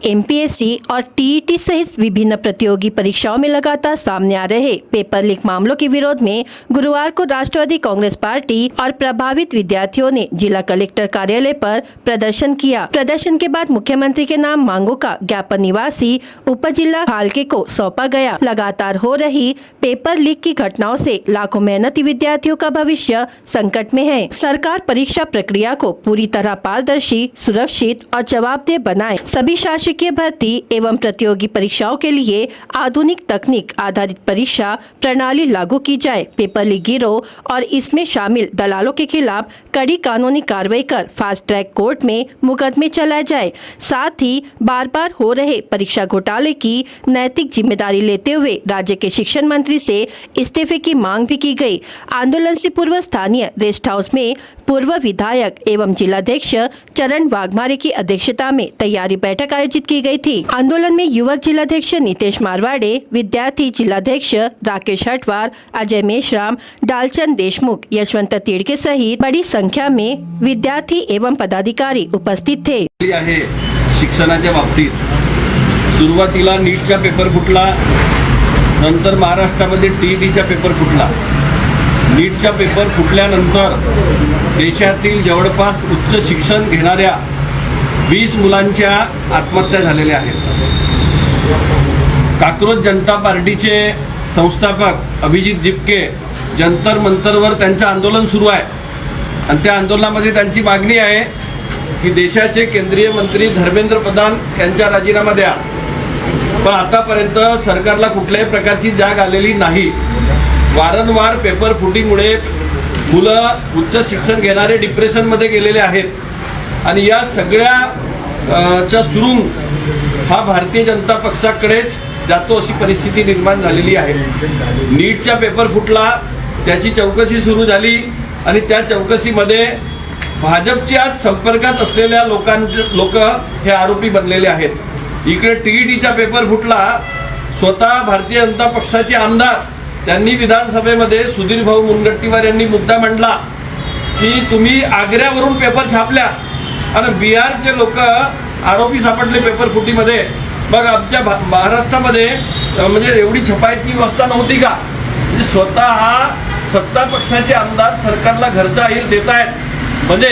MPSC और TET सहित विभिन्न प्रतियोगी परीक्षाओं में लगातार सामने आ रहे पेपर लीक मामलों के विरोध में गुरुवार को राष्ट्रवादी कांग्रेस पार्टी और प्रभावित विद्यार्थियों ने जिला कलेक्टर कार्यालय पर प्रदर्शन किया। प्रदर्शन के बाद मुख्यमंत्री के नाम मांगों का ज्ञापन निवासी उप जिला फाल्के को सौंपा गया। लगातार हो रही पेपर लीक की घटनाओं से लाखों मेहनती विद्यार्थियों का भविष्य संकट में है। सरकार परीक्षा प्रक्रिया को पूरी तरह पारदर्शी, सुरक्षित और जवाबदेह बनाए। सभी शासकीय भर्ती एवं प्रतियोगी परीक्षाओं के लिए आधुनिक तकनीक आधारित परीक्षा प्रणाली लागू की जाए। पेपर लीक गिरोह और इसमें शामिल दलालों के खिलाफ कड़ी कानूनी कार्रवाई कर फास्ट ट्रैक कोर्ट में मुकदमे चलाए जाए। साथ ही बार बार हो रहे परीक्षा घोटाले की नैतिक जिम्मेदारी लेते हुए राज्य के शिक्षण मंत्री से इस्तीफे की मांग भी की गई। आंदोलन से पूर्व स्थानीय रेस्ट हाउस में पूर्व विधायक एवं जिलाध्यक्ष चरण वाघमारे की अध्यक्षता में तैयारी बैठक आयोजित की गई थी। आंदोलन में युवक जिलाध्यक्ष नितेश मारवाड़े, विद्यार्थी जिलाध्यक्ष राकेश हटवार, अजय मेश्राम, डालचंद देशमुख, यशवंत तिड़के सहित बड़ी संख्या में विद्यार्थी एवं पदाधिकारी उपस्थित थे। शिक्षणाच्या बाबतीत सुरुवातीला नीटचा पेपर फुटला, नंतर महाराष्ट्रामध्ये टीईटीचा पेपर फुटला। नीटचा पेपर फुटल्यानंतर देशातील जवळपास उच्च शिक्षण घेणाऱ्या 20 मुलांच्या आत्महत्या झालेल्या आहेत। काक्रोच जनता पार्टीचे संस्थापक अभिजित दीपके जंतर मंतरवर त्यांचं आंदोलन सुरू आहे आणि त्या आंदोलनामध्ये त्यांची मागणी आहे की देशाचे केंद्रीय मंत्री धर्मेंद्र प्रधान यांचा राजीनामा द्या। पण आतापर्यंत सरकारला कुठल्याही प्रकारची जाग आलेली नाही। वारंवार पेपर फुटीमुळे मुलं उच्च शिक्षण घेणारे डिप्रेशनमध्ये गेलेले आहेत आणि या सगळ्याचा सुरुंग हा भारतीय जनता पक्षाकडेच जातो अशी परिस्थिती निर्माण झालेली आहे। नीटचा पेपर फुटला, त्याची चौकशी सुरू झाली आणि त्या चौकशीमध्ये भाजपच्या संपर्कात असलेल्या लोक हे आरोपी बनलेले आहेत। इकडे टीईटीचा पेपर फुटला, स्वतः भारतीय जनता पक्षाचे आमदार त्यांनी विधानसभेमध्ये सुधीर भाऊ मुनगंटीवार यांनी मुद्दा मांडला की तुम्ही आग्र्यावरून पेपर छापल्या आणि बिहारचे लोक आरोपी सापडले पेपर फुटीमध्ये। मग आमच्या महाराष्ट्रामध्ये म्हणजे एवढी छपाईची व्यवस्था नव्हती का? म्हणजे स्वतः सत्ता पक्षाचे आमदार सरकारला घरचा अहीर देत आहेत। म्हणजे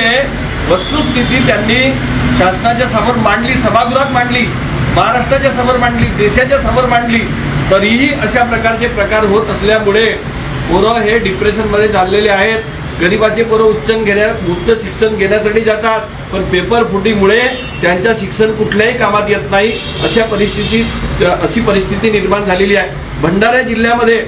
वस्तुस्थिती त्यांनी शासनाच्या समोर मांडली, सभागृहात मांडली, महाराष्ट्राच्या समोर मांडली, देशाच्या समोर मांडली। तरीही अशा प्रकारचे प्रकार होत असल्यामुळे पोरं हे डिप्रेशनमध्ये चाललेले आहेत। गरिबाचे पोरं उच्च शिक्षण घेण्यासाठी जातात, पण पेपर फुटीमुळे त्यांच्या शिक्षण कुठल्याही कामात येत नाही। अशी परिस्थिती निर्माण झालेली आहे। भंडारा जिल्ह्यामध्ये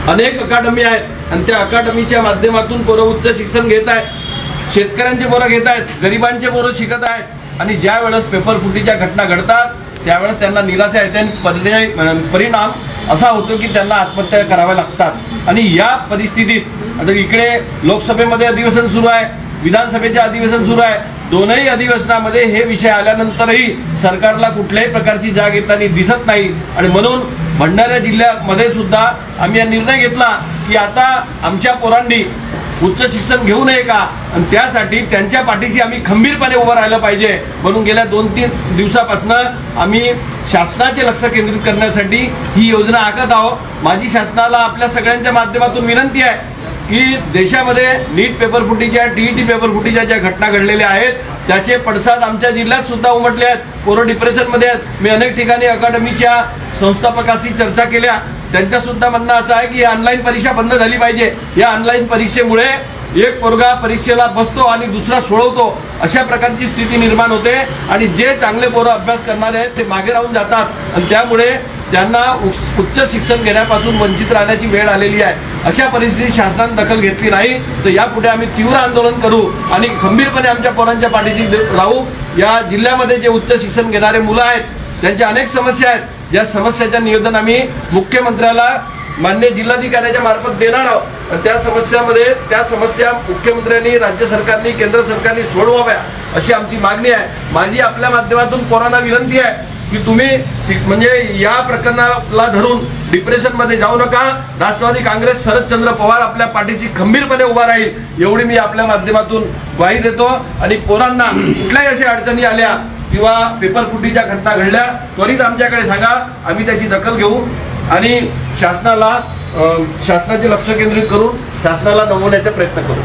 अनेक अकादमी आहेत आणि त्या अकादमीच्या माध्यमातून पोरं उच्च शिक्षण घेत आहेत। शेतकऱ्यांचे पोरं घेत आहेत, गरिबांचे पोरं शिकत आहेत आणि ज्या वेळेस पेपर फुटीच्या घटना घडतात त्यावेळेस त्यांना निराशा येते आणि परिणाम असा होतो की त्यांना आत्महत्या कराव्या लागतात। आणि या परिस्थितीत आता इकडे लोकसभेमध्ये अधिवेशन सुरू आहे, विधानसभेचे अधिवेशन सुरू आहे। दोनही अधिवेशनामध्ये हे विषय आल्यानंतरही सरकारला कुठल्याही प्रकारची जाग येताना दिसत नाही आणि म्हणून भंडारा जिल्ह्यामध्ये सुद्धा आम्ही हा निर्णय घेतला की आता आमच्या पोरांनी उच्च शिक्षण घेऊ नये का आणि त्यासाठी त्यांच्या पाठीशी आम्ही खंबीरपणे उभं राहिलं पाहिजे। म्हणून गेल्या 2-3 दिवसापासून आम्ही शासनाचे लक्ष केंद्रित करण्यासाठी ही योजना आखत आहोत। माझी शासनाला आपल्या सगळ्यांच्या माध्यमातून विनंती आहे की देशामध्ये नीट पेपर फुटीच्या, टीईटी पेपर फुटीच्या ज्या घटना घडलेल्या आहेत त्याचे पडसाद आमच्या जिल्ह्यात सुद्धा उमटले आहेत। पोरं डिप्रेशनमध्ये आहेत। मी अनेक ठिकाणी अकादमीच्या संस्थापकाशी चर्चा केल्या, त्यांचं सुद्धा म्हणणं असं आहे की ऑनलाईन परीक्षा बंद झाली पाहिजे। या ऑनलाईन परीक्षेमुळे एक पोरगा परीक्षेला बसतो आणि दुसरा सोडवतो, अशा प्रकारची स्थिती निर्माण होते आणि जे चांगले पोरं अभ्यास करणारे आहेत ते मागे राहून जातात आणि त्यामुळे त्यांना उच्च शिक्षण घेण्यापासून वंचित राहण्याची वेळ आलेली आहे। अशा परिस्थितीत शासनाने दखल घेतली नाही तर यापुढे आम्ही तीव्र आंदोलन करू आणि खंबीरपणे आमच्या पोरांच्या पाठीशी राहू। या जिल्ह्यामध्ये जे उच्च शिक्षण घेणारे मुलं आहेत त्यांच्या अनेक समस्या आहेत, ज्या समस्याचं निवेदन आम्ही मुख्यमंत्र्याला मान्य जिल्हाधिकाऱ्याच्या मार्फत देणार आहोत। त्या समस्या मुख्यमंत्र्यांनी, राज्य सरकारने, केंद्र सरकारने सोडवाव्या अशी आमची मागणी आहे। माझी आपल्या माध्यमातून पोरांना विनंती आहे की तुम्ही म्हणजे या प्रकरणाला धरून डिप्रेशनमध्ये जाऊ नका। राष्ट्रवादी काँग्रेस शरदचंद्र पवार आपल्या पाठीशी खंबीरपणे उभा राहील एवढी मी आपल्या माध्यमातून ग्वाही देतो आणि पोरांना कुठल्याही अशा अडचणी आल्या किंवा पेपर फुटीच्या घटना घडल्या त्वरित आमच्याकडे सांगा, आम्ही त्याची दखल घेऊ आणि शासनाचे लक्ष केंद्रित करून शासनाला नमवण्याचा प्रयत्न करू.